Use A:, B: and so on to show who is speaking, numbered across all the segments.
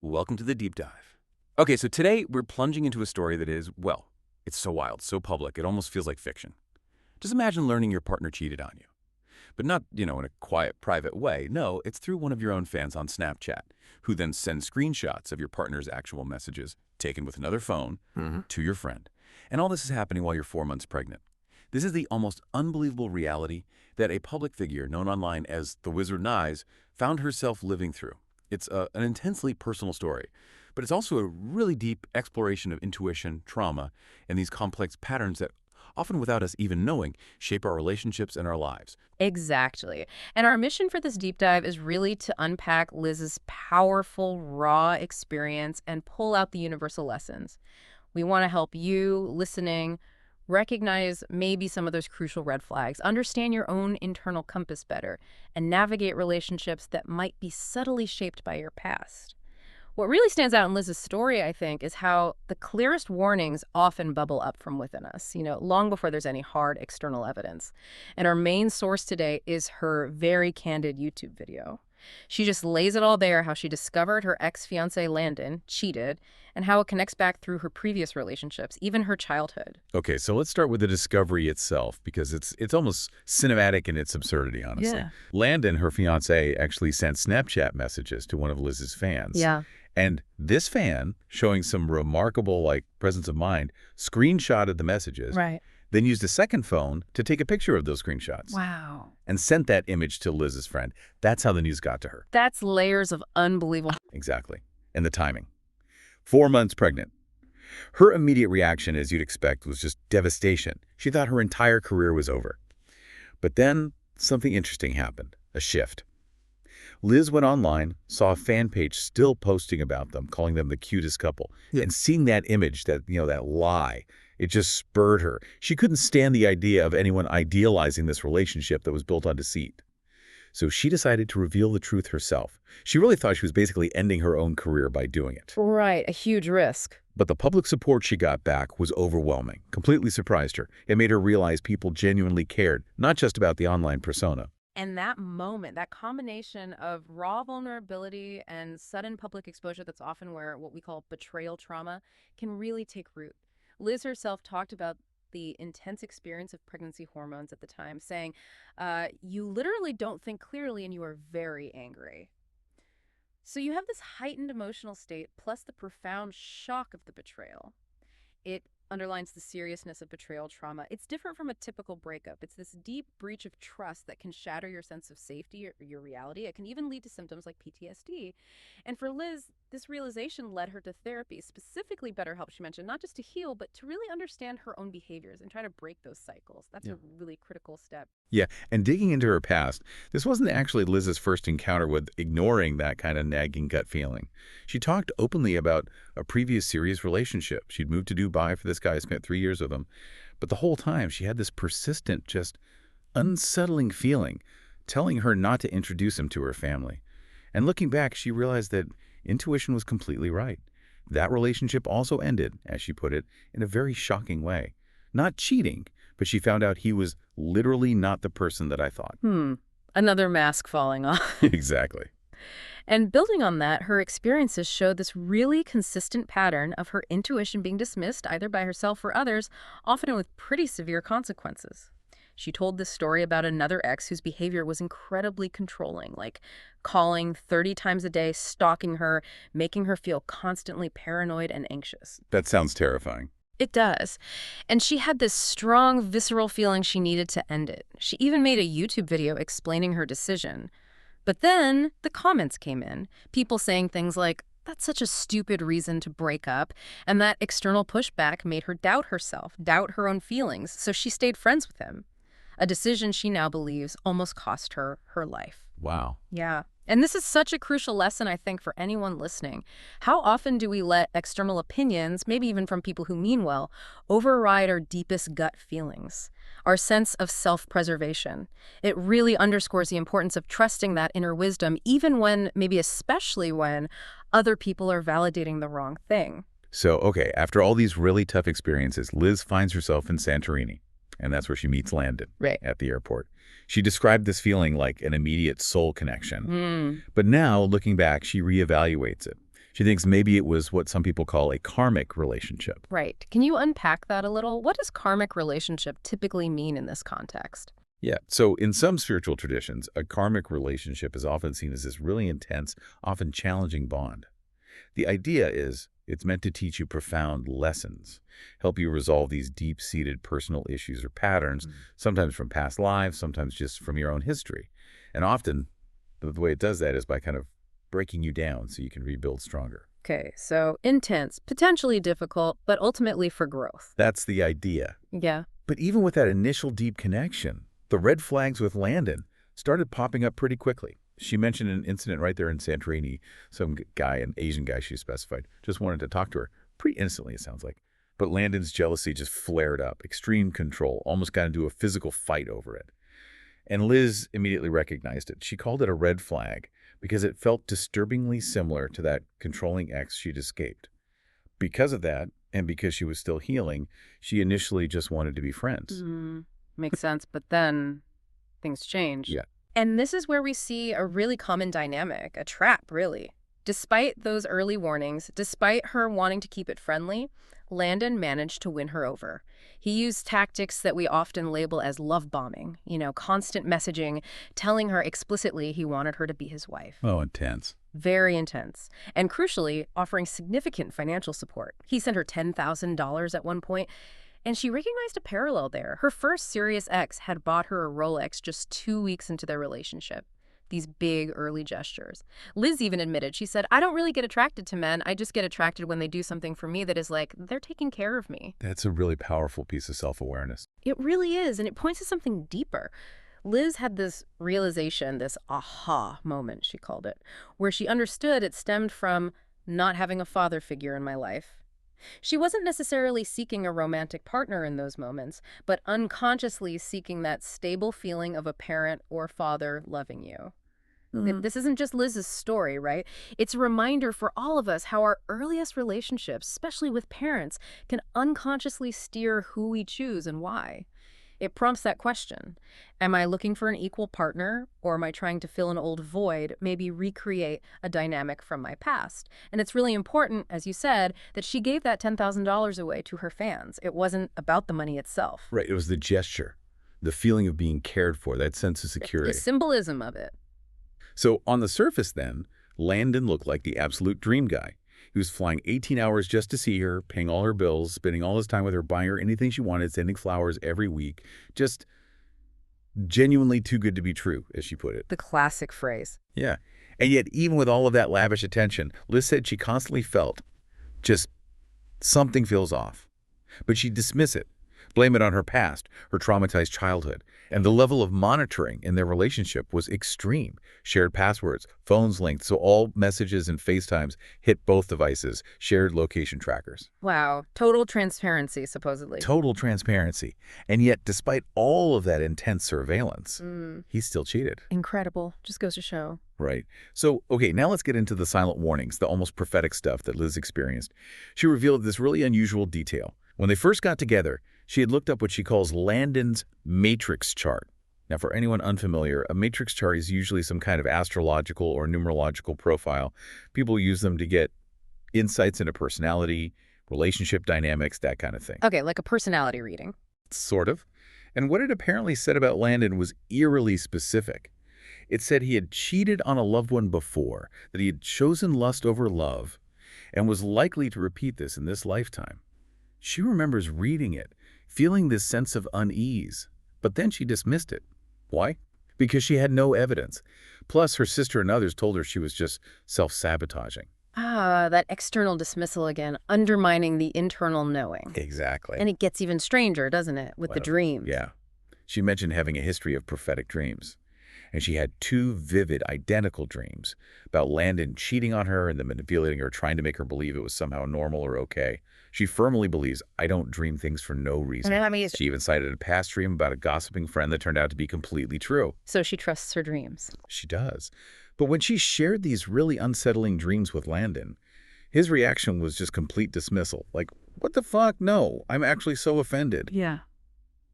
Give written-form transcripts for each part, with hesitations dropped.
A: Welcome to the deep dive. Okay, so today we're plunging into a story that is, well, it's so wild, so public, it almost feels like fiction. Just imagine learning your partner cheated on you. But not, in a quiet, private way. No, it's through one of your own fans on Snapchat, who then sends screenshots of your partner's actual messages, taken with another phone, to your friend. And all this is happening while you're 4 months pregnant. This is the almost unbelievable reality that a public figure known online as Thewizardliz found herself living through. It's an intensely personal story, but it's also a really deep exploration of intuition, trauma, and these complex patterns that, often without us even knowing, shape our relationships and our lives.
B: Exactly. And our mission for this deep dive is really to unpack Liz's powerful, raw experience and pull out the universal lessons. We want to help you, listening, recognize maybe some of those crucial red flags, understand your own internal compass better, and navigate relationships that might be subtly shaped by your past. What really stands out in Liz's story, I think, is how the clearest warnings often bubble up from within us, long before there's any hard external evidence. And our main source today is her very candid YouTube video. She just lays it all bare, how she discovered her ex-fiancé Landon cheated, and how it connects back through her previous relationships, even her childhood.
A: Okay, so let's start with the discovery itself, because it's almost cinematic in its absurdity, honestly.
B: Yeah.
A: Landon, her fiancé, actually sent Snapchat messages to one of Liz's fans.
B: Yeah.
A: And this fan, showing some remarkable, presence of mind, screenshotted the messages.
B: Right.
A: Then used a second phone to take a picture of those screenshots.
B: Wow.
A: And sent that image to Liz's friend. That's how the news got to her.
B: That's layers of unbelievable.
A: Exactly. And the timing. 4 months pregnant. Her immediate reaction, as you'd expect, was just devastation. She thought her entire career was over. But then something interesting happened. A shift. Liz went online, saw a fan page still posting about them, calling them the cutest couple. Yeah. And seeing that image, that lie, it just spurred her. She couldn't stand the idea of anyone idealizing this relationship that was built on deceit. So she decided to reveal the truth herself. She really thought she was basically ending her own career by doing it.
B: Right, a huge risk.
A: But the public support she got back was overwhelming, completely surprised her. It made her realize people genuinely cared, not just about the online persona.
B: And that moment, that combination of raw vulnerability and sudden public exposure, that's often where what we call betrayal trauma can really take root. Liz herself talked about the intense experience of pregnancy hormones at the time, saying, you literally don't think clearly and you are very angry. So you have this heightened emotional state plus the profound shock of the betrayal. It underlines the seriousness of betrayal trauma. It's different from a typical breakup. It's this deep breach of trust that can shatter your sense of safety or your reality. It can even lead to symptoms like PTSD. And for Liz, this realization led her to therapy, specifically BetterHelp, she mentioned, not just to heal, but to really understand her own behaviors and try to break those cycles. That's a really critical step.
A: Yeah, and digging into her past, this wasn't actually Liz's first encounter with ignoring that kind of nagging gut feeling. She talked openly about a previous serious relationship. She'd moved to Dubai for this guy, spent 3 years with him. But the whole time, she had this persistent, just unsettling feeling, telling her not to introduce him to her family. And looking back, she realized that intuition was completely right. That relationship also ended, as she put it, in a very shocking way. Not cheating, but she found out he was literally not the person that I thought.
B: Another mask falling off.
A: Exactly.
B: And building on that, her experiences showed this really consistent pattern of her intuition being dismissed either by herself or others, often with pretty severe consequences. She told this story about another ex whose behavior was incredibly controlling, like calling 30 times a day, stalking her, making her feel constantly paranoid and anxious.
A: That sounds terrifying.
B: It does. And she had this strong, visceral feeling she needed to end it. She even made a YouTube video explaining her decision. But then the comments came in, people saying things like, that's such a stupid reason to break up, and that external pushback made her doubt herself, doubt her own feelings, so she stayed friends with him. A decision she now believes almost cost her her life.
A: Wow.
B: Yeah. And this is such a crucial lesson, I think, for anyone listening. How often do we let external opinions, maybe even from people who mean well, override our deepest gut feelings, our sense of self-preservation? It really underscores the importance of trusting that inner wisdom, even when, maybe especially when, other people are validating the wrong thing.
A: So, okay, after all these really tough experiences, Liz finds herself in Santorini. And that's where she meets Landon at the airport. She described this feeling like an immediate soul connection. But now, looking back, she reevaluates it. She thinks maybe it was what some people call a karmic relationship.
B: Right. Can you unpack that a little? What does karmic relationship typically mean in this context?
A: Yeah, so in some spiritual traditions, a karmic relationship is often seen as this really intense, often challenging bond. The idea is it's meant to teach you profound lessons, help you resolve these deep-seated personal issues or patterns, sometimes from past lives, sometimes just from your own history. And often, the way it does that is by kind of breaking you down so you can rebuild stronger.
B: Okay, so intense, potentially difficult, but ultimately for growth.
A: That's the idea.
B: Yeah.
A: But even with that initial deep connection, the red flags with Landon started popping up pretty quickly. She mentioned an incident right there in Santorini. Some guy, an Asian guy she specified, just wanted to talk to her pretty instantly, it sounds like. But Landon's jealousy just flared up. Extreme control, almost got into a physical fight over it. And Liz immediately recognized it. She called it a red flag because it felt disturbingly similar to that controlling ex she'd escaped. Because of that, and because she was still healing, she initially just wanted to be friends.
B: Makes sense, but then things change.
A: Yeah.
B: And this is where we see a really common dynamic, a trap, really. Despite those early warnings, despite her wanting to keep it friendly, Landon managed to win her over. He used tactics that we often label as love bombing, constant messaging, telling her explicitly he wanted her to be his wife.
A: Oh, intense.
B: Very intense. And crucially, offering significant financial support. He sent her $10,000 at one point, and she recognized a parallel there. Her first serious ex had bought her a Rolex just 2 weeks into their relationship. These big early gestures. Liz even admitted, she said, I don't really get attracted to men. I just get attracted when they do something for me that is like, they're taking care of me.
A: That's a really powerful piece of self-awareness.
B: It really is, and it points to something deeper. Liz had this realization, this aha moment, she called it, where she understood it stemmed from not having a father figure in my life. She wasn't necessarily seeking a romantic partner in those moments, but unconsciously seeking that stable feeling of a parent or father loving you. This isn't just Liz's story, right? It's a reminder for all of us how our earliest relationships, especially with parents, can unconsciously steer who we choose and why. It prompts that question. Am I looking for an equal partner, or am I trying to fill an old void, maybe recreate a dynamic from my past? And it's really important, as you said, that she gave that $10,000 away to her fans. It wasn't about the money itself.
A: Right, it was the gesture, the feeling of being cared for, that sense of security.
B: The symbolism of it.
A: So on the surface then, Landon looked like the absolute dream guy. He was flying 18 hours just to see her, paying all her bills, spending all his time with her, buying her anything she wanted, sending flowers every week. Just genuinely too good to be true, as she put it.
B: The classic phrase.
A: Yeah. And yet, even with all of that lavish attention, Liz said she constantly felt just something feels off. But she'd dismiss it, blame it on her past, her traumatized childhood. And the level of monitoring in their relationship was extreme. Shared passwords, phones linked, so all messages and FaceTimes hit both devices, shared location trackers.
B: Wow. Total transparency, supposedly.
A: Total transparency. And yet, despite all of that intense surveillance, he still cheated.
B: Incredible. Just goes to show.
A: Right. So, okay, now let's get into the silent warnings, the almost prophetic stuff that Liz experienced. She revealed this really unusual detail. When they first got together, she had looked up what she calls Landon's matrix chart. Now, for anyone unfamiliar, a matrix chart is usually some kind of astrological or numerological profile. People use them to get insights into personality, relationship dynamics, that kind of thing.
B: Okay, like a personality reading.
A: Sort of. And what it apparently said about Landon was eerily specific. It said he had cheated on a loved one before, that he had chosen lust over love, and was likely to repeat this in this lifetime. She remembers reading it, feeling this sense of unease, but then she dismissed it. Why? Because she had no evidence. Plus, her sister and others told her she was just self-sabotaging.
B: Ah, that external dismissal again, undermining the internal knowing.
A: Exactly.
B: And it gets even stranger, doesn't it, with the dreams?
A: Yeah. She mentioned having a history of prophetic dreams. And she had 2 vivid, identical dreams about Landon cheating on her and then manipulating her, trying to make her believe it was somehow normal or okay. She firmly believes, I don't dream things for no reason. She even cited a past dream about a gossiping friend that turned out to be completely true.
B: So she trusts her dreams.
A: She does. But when she shared these really unsettling dreams with Landon, his reaction was just complete dismissal. Like, what the fuck? No, I'm actually so offended.
B: Yeah.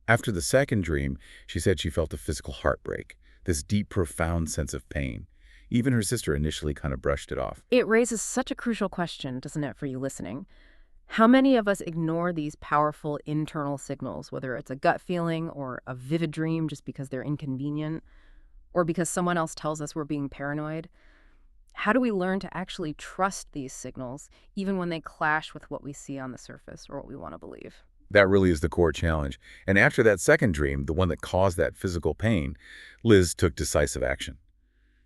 A: After the second dream, she said she felt a physical heartbreak, this deep, profound sense of pain. Even her sister initially kind of brushed it off.
B: It raises such a crucial question, doesn't it, for you listening? How many of us ignore these powerful internal signals, whether it's a gut feeling or a vivid dream just because they're inconvenient, or because someone else tells us we're being paranoid? How do we learn to actually trust these signals, even when they clash with what we see on the surface or what we want to believe?
A: That really is the core challenge. And after that second dream, the one that caused that physical pain, Liz took decisive action.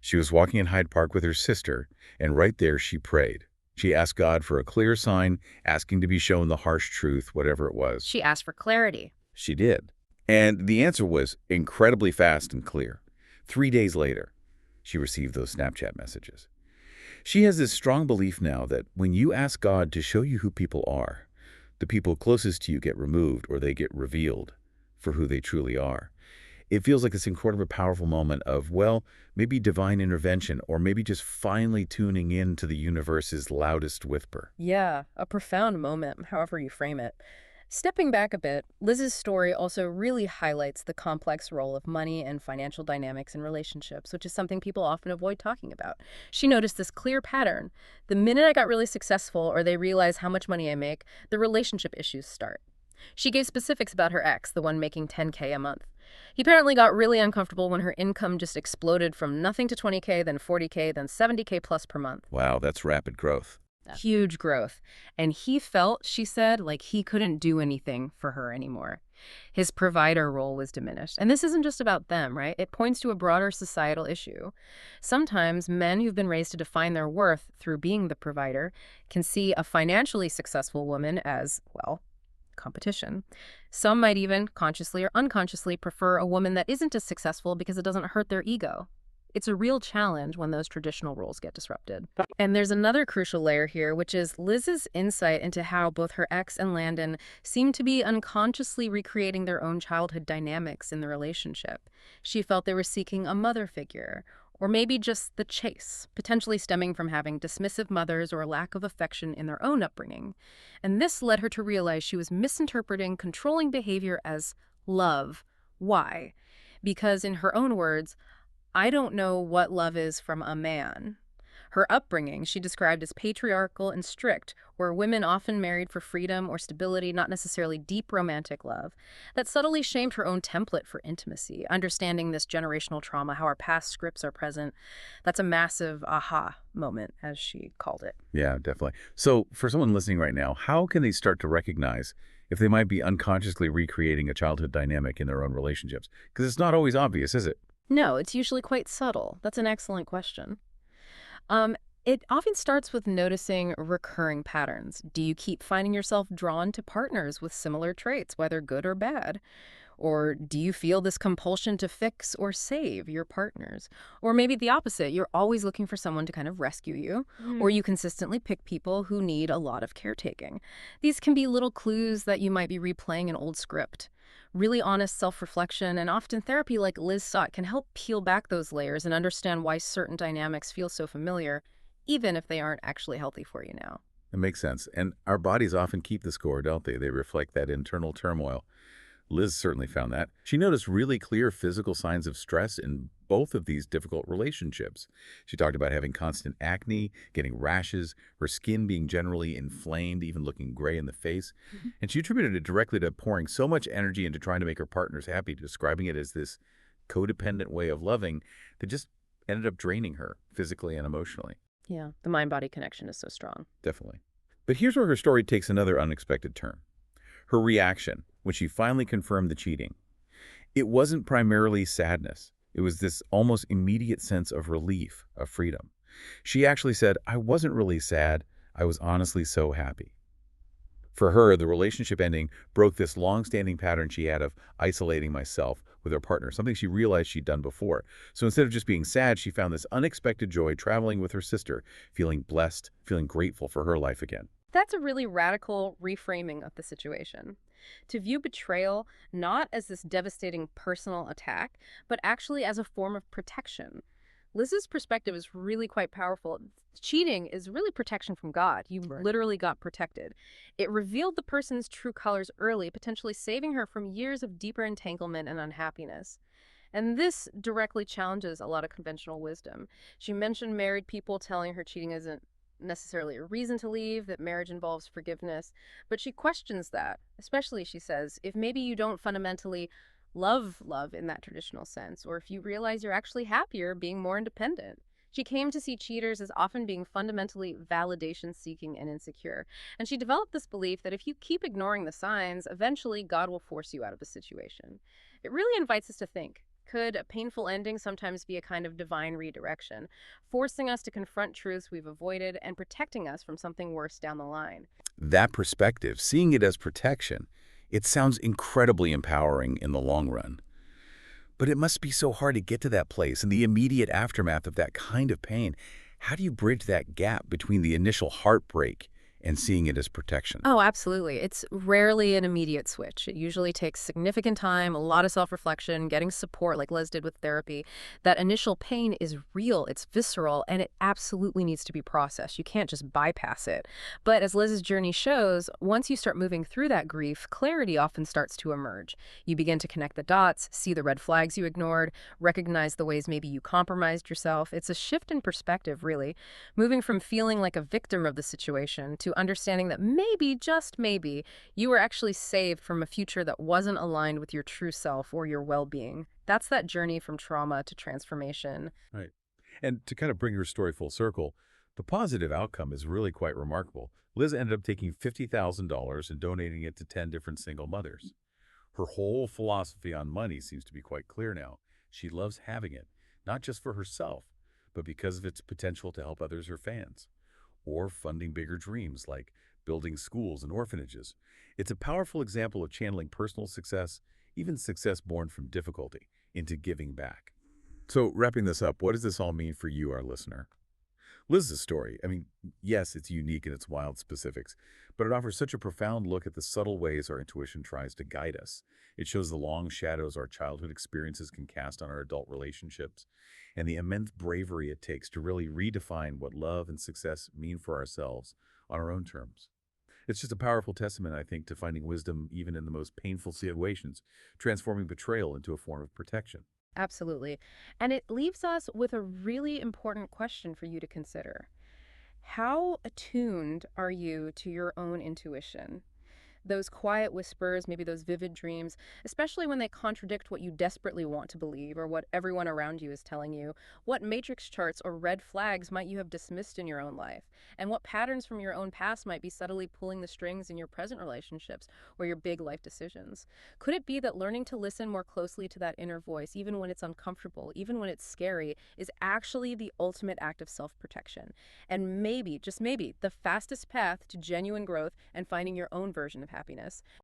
A: She was walking in Hyde Park with her sister, and right there she prayed. She asked God for a clear sign, asking to be shown the harsh truth, whatever it was.
B: She asked for clarity.
A: She did. And the answer was incredibly fast and clear. 3 days later, she received those Snapchat messages. She has this strong belief now that when you ask God to show you who people are, the people closest to you get removed or they get revealed for who they truly are. It feels like this incredibly powerful moment of, well, maybe divine intervention or maybe just finally tuning in to the universe's loudest whisper.
B: Yeah, a profound moment, however you frame it. Stepping back a bit, Liz's story also really highlights the complex role of money and financial dynamics in relationships, which is something people often avoid talking about. She noticed this clear pattern. The minute I got really successful or they realize how much money I make, the relationship issues start. She gave specifics about her ex, the one making $10K a month. He apparently got really uncomfortable when her income just exploded from nothing to $20K, then $40K, then $70K plus per month.
A: Wow, that's rapid growth.
B: Huge growth. And he felt, she said, like he couldn't do anything for her anymore. His provider role was diminished. And this isn't just about them, right? It points to a broader societal issue. Sometimes men who've been raised to define their worth through being the provider can see a financially successful woman as, well, competition. Some might even, consciously or unconsciously, prefer a woman that isn't as successful because it doesn't hurt their ego. It's a real challenge when those traditional roles get disrupted. And there's another crucial layer here, which is Liz's insight into how both her ex and Landon seem to be unconsciously recreating their own childhood dynamics in the relationship. She felt they were seeking a mother figure, or maybe just the chase, potentially stemming from having dismissive mothers or a lack of affection in their own upbringing. And this led her to realize she was misinterpreting controlling behavior as love. Why? Because in her own words, I don't know what love is from a man. Her upbringing she described as patriarchal and strict, where women often married for freedom or stability, not necessarily deep romantic love. That subtly shamed her own template for intimacy. Understanding this generational trauma, how our past scripts are present, that's a massive aha moment, as she called it.
A: Yeah, definitely. So for someone listening right now, how can they start to recognize if they might be unconsciously recreating a childhood dynamic in their own relationships? Because it's not always obvious, is it?
B: No, it's usually quite subtle. That's an excellent question. It often starts with noticing recurring patterns. Do you keep finding yourself drawn to partners with similar traits, whether good or bad? Or do you feel this compulsion to fix or save your partners? Or maybe the opposite, you're always looking for someone to kind of rescue you, or you consistently pick people who need a lot of caretaking. These can be little clues that you might be replaying an old script. Really honest self-reflection and often therapy like Liz sought can help peel back those layers and understand why certain dynamics feel so familiar, even if they aren't actually healthy for you now.
A: It makes sense. And our bodies often keep the score, don't they? They reflect that internal turmoil. Liz certainly found that. She noticed really clear physical signs of stress in both of these difficult relationships. She talked about having constant acne, getting rashes, her skin being generally inflamed, even looking gray in the face. And she attributed it directly to pouring so much energy into trying to make her partners happy, describing it as this codependent way of loving that just ended up draining her physically and emotionally.
B: Yeah, the mind-body connection is so strong.
A: Definitely. But here's where her story takes another unexpected turn. Her reaction when she finally confirmed the cheating. It wasn't primarily sadness. It was this almost immediate sense of relief, of freedom. She actually said, I wasn't really sad. I was honestly so happy. For her, the relationship ending broke this long-standing pattern she had of isolating myself with her partner, something she realized she'd done before. So instead of just being sad, she found this unexpected joy traveling with her sister, feeling blessed, feeling grateful for her life again.
B: That's a really radical reframing of the situation. To view betrayal not as this devastating personal attack, but actually as a form of protection. Liz's perspective is really quite powerful. Cheating is really protection from God. You literally got protected. It revealed the person's true colors early, potentially saving her from years of deeper entanglement and unhappiness. And this directly challenges a lot of conventional wisdom. She mentioned married people telling her cheating isn't necessarily a reason to leave, that marriage involves forgiveness, but she questions that, especially, she says, if maybe you don't fundamentally love in that traditional sense, or if you realize you're actually happier being more independent. She came to see cheaters as often being fundamentally validation seeking and insecure. And she developed this belief that if you keep ignoring the signs, eventually God will force you out of a situation. It really invites us to think. Could a painful ending sometimes be a kind of divine redirection, forcing us to confront truths we've avoided and protecting us from something worse down the line?
A: That perspective, seeing it as protection, it sounds incredibly empowering in the long run. But it must be so hard to get to that place in the immediate aftermath of that kind of pain. How do you bridge that gap between the initial heartbreak and seeing it as protection?
B: Oh, absolutely. It's rarely an immediate switch. It usually takes significant time, a lot of self-reflection, getting support like Liz did with therapy. That initial pain is real, it's visceral, and it absolutely needs to be processed. You can't just bypass it. But as Liz's journey shows, once you start moving through that grief, clarity often starts to emerge. You begin to connect the dots, see the red flags you ignored, recognize the ways maybe you compromised yourself. It's a shift in perspective, really, moving from feeling like a victim of the situation to understanding that maybe, just maybe, you were actually saved from a future that wasn't aligned with your true self or your well-being. That's that journey from trauma to transformation.
A: Right. And to kind of bring her story full circle, the positive outcome is really quite remarkable. Liz ended up taking $50,000 and donating it to 10 different single mothers. Her whole philosophy on money seems to be quite clear now. She loves having it, not just for herself, but because of its potential to help others or fans, or funding bigger dreams like building schools and orphanages. It's a powerful example of channeling personal success, even success born from difficulty, into giving back. So, wrapping this up, what does this all mean for you, our listener? Liz's story, I mean, yes, it's unique in its wild specifics, but it offers such a profound look at the subtle ways our intuition tries to guide us. It shows the long shadows our childhood experiences can cast on our adult relationships, and the immense bravery it takes to really redefine what love and success mean for ourselves on our own terms. It's just a powerful testament, I think, to finding wisdom even in the most painful situations, transforming betrayal into a form of protection.
B: Absolutely. And it leaves us with a really important question for you to consider. How attuned are you to your own intuition? Those quiet whispers, maybe those vivid dreams, especially when they contradict what you desperately want to believe or what everyone around you is telling you. What matrix charts or red flags might you have dismissed in your own life? And what patterns from your own past might be subtly pulling the strings in your present relationships or your big life decisions? Could it be that learning to listen more closely to that inner voice, even when it's uncomfortable, even when it's scary, is actually the ultimate act of self-protection? And maybe, just maybe, the fastest path to genuine growth and finding your own version of happiness.